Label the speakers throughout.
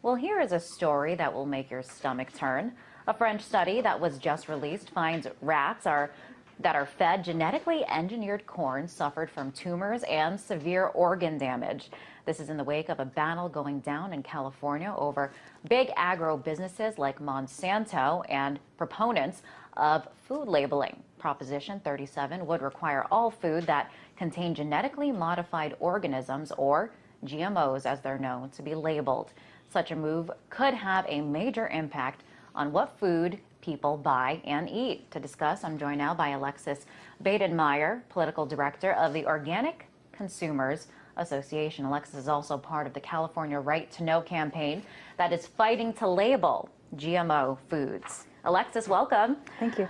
Speaker 1: Well, here is a story that will make your stomach turn. A French study that was just released finds rats that are fed genetically engineered corn suffered from tumors and severe organ damage. This is in the wake of a battle going down in California over big agro businesses like Monsanto and proponents of food labeling. Proposition 37 would require all food that contain genetically modified organisms, or GMOs as they're known, to be labeled. Such a move could have a major impact on what food people buy and eat. To discuss, I'm joined now by Alexis Badenmeyer, Political Director of the Organic Consumers Association. Alexis is also part of the California Right to Know campaign that is fighting to label GMO foods. Alexis, welcome.
Speaker 2: Thank you.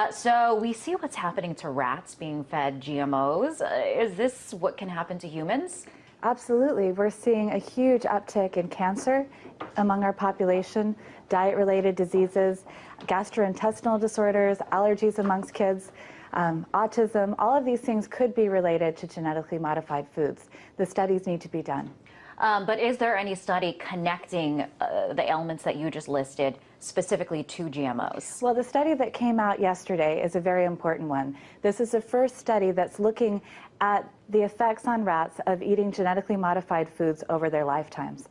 Speaker 1: So we see what's happening to rats being fed GMOs. Is this what can happen to humans?
Speaker 2: Absolutely. We're seeing a huge uptick in cancer among our population, diet-related diseases, gastrointestinal disorders, allergies amongst kids, autism. All of these things could be related to genetically modified foods. The studies need to be done.
Speaker 1: But is there any study connecting the ailments that you just listed specifically to GMOs?
Speaker 2: Well, the study that came out yesterday is a very important one. This is the first study that's looking at the effects on rats of eating genetically modified foods over their lifetimes.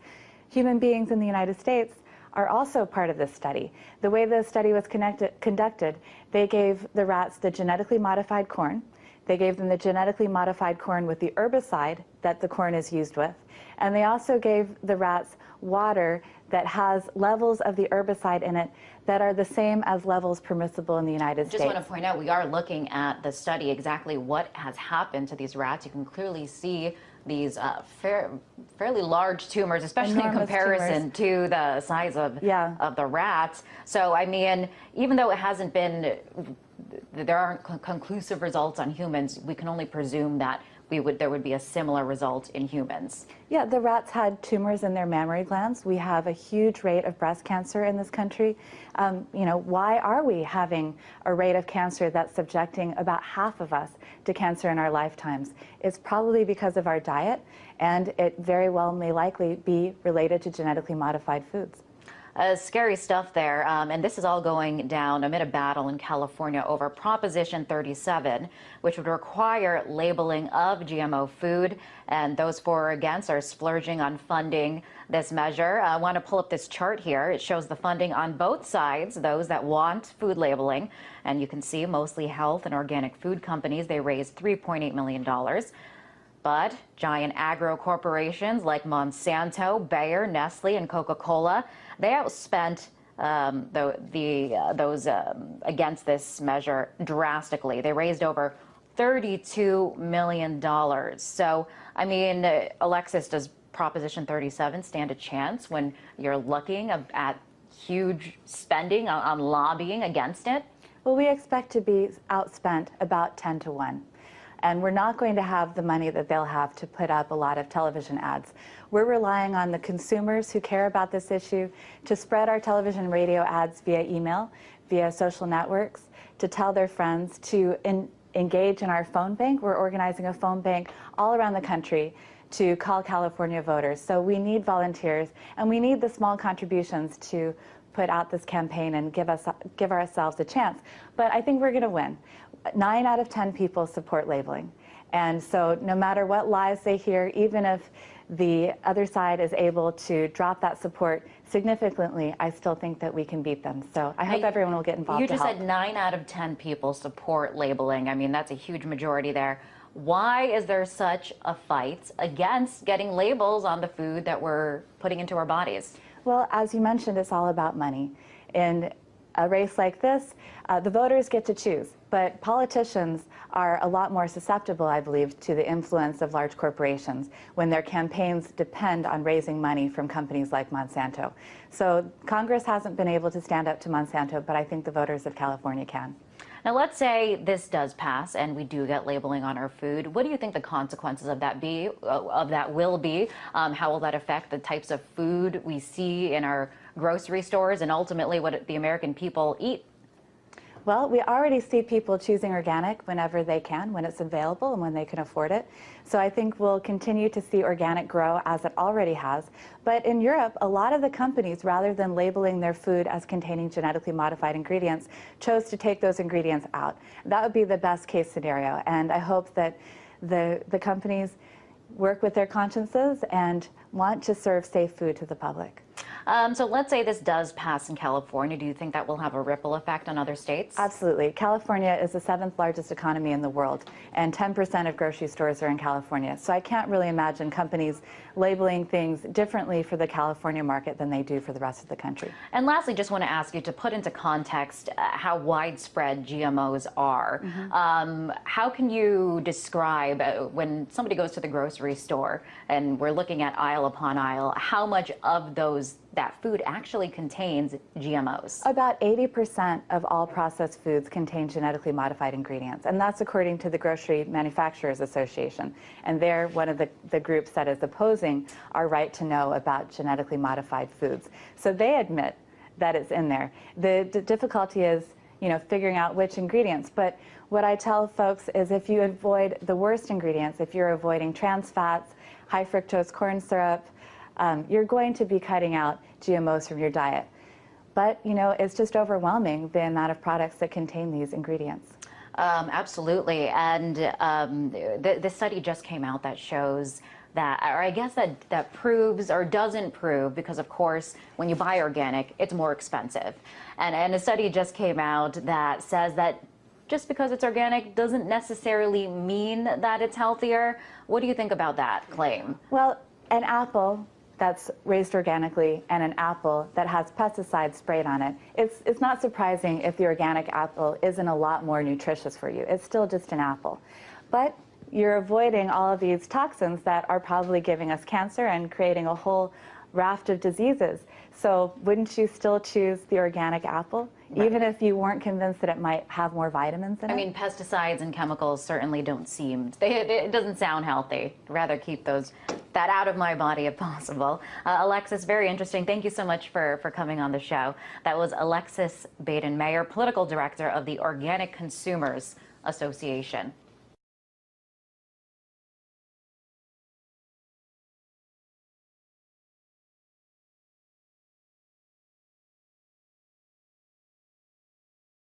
Speaker 2: Human beings in the United States are also part of this study. The way the study was conducted, they gave the rats the genetically modified corn. They gave them the genetically modified corn with the herbicide that the corn is used with. And they also gave the rats water that has levels of the herbicide in it that are the same as levels permissible in the United States.
Speaker 1: Just want to point out, we are looking at the study, exactly what has happened to these rats. You can clearly see these fairly large tumors, especially
Speaker 2: Enormous
Speaker 1: in comparison to the size of the rats. So, I mean, even though it hasn't been, there aren't conclusive results on humans, we can only presume that there would be a similar result in humans.
Speaker 2: Yeah, the rats had tumors in their mammary glands. We have a huge rate of breast cancer in this country. Why are we having a rate of cancer that's subjecting about half of us to cancer in our lifetimes? It's probably because of our diet, and it very well may likely be related to genetically modified foods.
Speaker 1: Scary stuff there, and this is all going down amid a battle in California over Proposition 37, which would require labeling of GMO food, and those for or against are splurging on funding this measure. I want to pull up this chart here. It shows the funding on both sides, those that want food labeling, and you can see mostly health and organic food companies. They raised $3.8 million. But giant agro corporations like Monsanto, Bayer, Nestle, and Coca-Cola, they outspent those against this measure drastically. They raised over $32 million. So, I mean, Alexis, does Proposition 37 stand a chance when you're looking at huge spending on lobbying against it?
Speaker 2: Well, we expect to be outspent about 10 to 1. And we're not going to have the money that they'll have to put up a lot of television ads. We're relying on the consumers who care about this issue to spread our television and radio ads via email, via social networks, to tell their friends, to engage in our phone bank. We're organizing a phone bank all around the country to call California voters. So we need volunteers, and we need the small contributions to put out this campaign and give ourselves a chance. But I think we're going to win. 9 out of 10 people support labeling. And so no matter what lies they hear, even if the other side is able to drop that support significantly, I still think that we can beat them. So I hope everyone will get involved.
Speaker 1: You just said 9 out of 10 people support labeling. I mean, that's a huge majority there. Why is there such a fight against getting labels on the food that we're putting into our bodies?
Speaker 2: Well, as you mentioned, it's all about money. In a race like this, the voters get to choose, but politicians are a lot more susceptible, I believe, to the influence of large corporations when their campaigns depend on raising money from companies like Monsanto. So Congress hasn't been able to stand up to Monsanto, but I think the voters of California can.
Speaker 1: Now, let's say this does pass and we do get labeling on our food. What do you think the consequences of that will be? How will that affect the types of food we see in our grocery stores and ultimately what the American people eat?
Speaker 2: Well, we already see people choosing organic whenever they can, when it's available and when they can afford it. So I think we'll continue to see organic grow as it already has. But in Europe, a lot of the companies, rather than labeling their food as containing genetically modified ingredients, chose to take those ingredients out. That would be the best case scenario. And I hope that the companies work with their consciences and want to serve safe food to the public.
Speaker 1: So let's say this does pass in California. Do you think that will have a ripple effect on other states?
Speaker 2: Absolutely. California is the 7th largest economy in the world, and 10% of grocery stores are in California. So I can't really imagine companies labeling things differently for the California market than they do for the rest of the country.
Speaker 1: And lastly, just want to ask you to put into context how widespread GMOs are. How can you describe, when somebody goes to the grocery store and we're looking at aisle upon aisle, how much of that food actually contains GMOs? About
Speaker 2: 80% of all processed foods contain genetically modified ingredients, and that's according to the Grocery Manufacturers Association. And they're one of the groups that is opposing our right to know about genetically modified foods. So they admit that it's in there. The difficulty is, figuring out which ingredients. But what I tell folks is, if you avoid the worst ingredients, if you're avoiding trans fats, high fructose corn syrup, you're going to be cutting out GMOs from your diet. But, it's just overwhelming, the amount of products that contain these ingredients.
Speaker 1: Absolutely. And the study just came out that shows that, or I guess that proves or doesn't prove, because of course, when you buy organic, it's more expensive. And a study just came out that says that just because it's organic doesn't necessarily mean that it's healthier. What do you think about that claim?
Speaker 2: Well, an apple that's raised organically and an apple that has pesticides sprayed on it, it's not surprising if the organic apple isn't a lot more nutritious for you. It's still just an apple. But you're avoiding all of these toxins that are probably giving us cancer and creating a whole raft of diseases. So wouldn't you still choose the organic apple, even if you weren't convinced that it might have more vitamins in it?
Speaker 1: I mean, pesticides and chemicals certainly don't seem, it doesn't sound healthy. I'd rather keep that out of my body if possible. Alexis, very interesting. Thank you so much for coming on the show. That was Alexis Baden-Mayer, Political Director of the Organic Consumers Association.